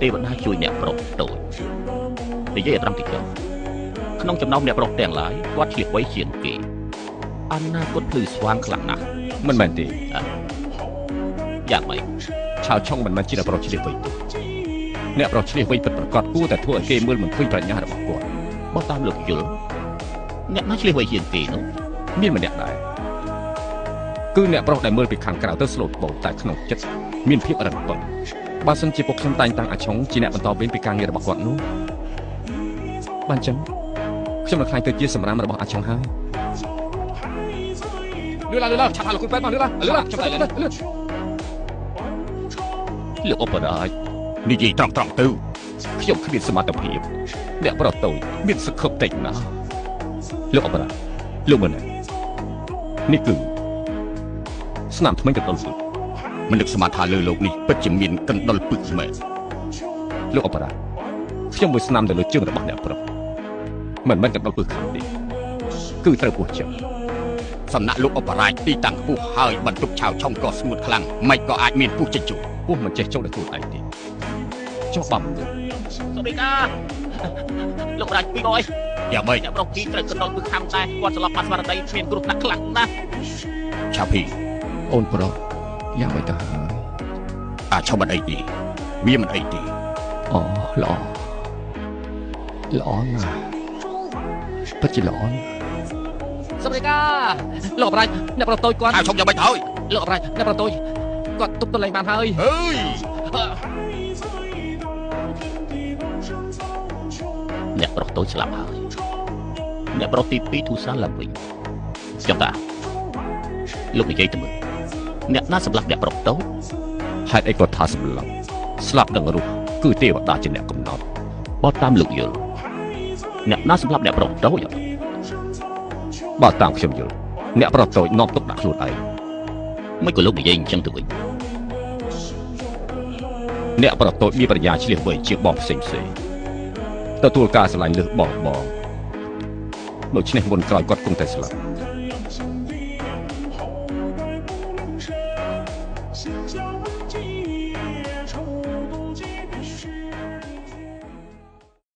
ទេវតាជួយអ្នកប្រុសតូចនិយាយឲ្យត្រង់តិចទៅក្នុងចំណោមអ្នកប្រុសទាំងឡាយគាត់ឆ្លៀសវៃជាងគេអនាគតភ្លឺស្វាងខ្លាំងណាស់មិនមែនទេយ៉ាងម៉េចឆៅឆុងមិនមែនជាអ្នកប្រុសឆ្លៀសវៃទេអ្នកប្រុសឆ្លៀសវៃពិតប្រាកដគួរតែធ្វើឲ្យគេមើលមិនឃើញប្រាជ្ញារបស់គាត់បើតាមលោកយល់អ្នកណាឆ្លៀសវៃជាងគេនោះមានម្នាក់ដែរគឺអ្នកប្រុសដែលមើលពីខាងក្រៅទៅស្លូតបូតតែក្នុងចិត្តមានភាពរឹងប៉ឹងបើសិនជាពួកខ្ញុំតែងតាំងអាឆុងជាអ្នកបន្តវេនពីការងាររបស់គាត់នោះបានចឹងខ្ញុំនឹងខ្លាចទៅជាសម្រាមរបស់អាឆុងហើយលឿនឆាប់ហៅលោកគ្រូពេទ្យមកលឿនចាំតែលឿនលោកអបរាជនិយាយត្រង់ទៅខ្ញុំគ្មានសមត្ថភាពអ្នកប្រុសតូចមានសង្ឃឹមតិចណាស់លោកអបរាជលោកមើលនេះគឺស្នាមថ្មីកណ្ដុលពឹកមិននឹកស្មានថាលើលោកនេះពិតជាមានកណ្ដុលពឹកមែនលោកអបរាជខ្ញុំមួយស្នាមទៅលើជើងរបស់អ្នកប្រុសមិនមែនកណ្ដុលពឹកខាងនេះគឺត្រូវពោះចឹងសំណាក់លោកអបរាជទីតាំងខ្ពស់ហើយបន្ទប់ឆៅឆុងក៏ស្ងួតខ្លាំងមិនក៏អាចមានពោះចេញចូលពោះមិនចេះចូលដល់ខ្លួនឯងទេចុះបំសូមីកាលោករាជពីអើយយ៉ាងម៉េចអ្នកប្រុសទីត្រូវកណ្ដុលពឹកខាងតែគាត់ស្លាប់បាត់ស្មារតីមានគ្រោះថ្នាក់ខ្លាំងណាស់ឆាភីអូនប្រុសយ៉ាងម៉េចទៅហើយអាចុំមិនអីទេវាមិនអីទេអូល្អណាស់ពិតជាល្អសូមីកាលោកអបរាជអ្នកប្រុសតូចគាត់អាចុំយ៉ាងម៉េចហើយលោកអបរាជអ្នកប្រុសតូចគាត់ទប់ទល់លែងបានហើយអ្នកប្រុសតូចស្លាប់ហើយអ្នកប្រុសទី2ទូសាឡើងវិញចាំតាលោកនិយាយទៅមើលអ្នកណាសម្លាប់អ្នកប្រុសតូចហេតុអីគាត់ថាសម្លាប់ស្លាប់នឹងរស់គឺទេវតាជាអ្នកកំណត់បើតាមលោកយល់អ្នកណាសម្លាប់អ្នកប្រុសតូចបើតាមខ្ញុំយល់អ្នកប្រុសតូចនាំទុកដាក់ខ្លួនឯងមិនក៏លោកនិយាយអញ្ចឹងទៅវិញអ្នកប្រុសតូចមានប្រាជ្ញាឆ្លៀសវៃជាងបងផ្សេងទទួលការស្រឡាញ់លើសបងដូច្នេះមុនក្រោយគាត់គង់តែស្លាប់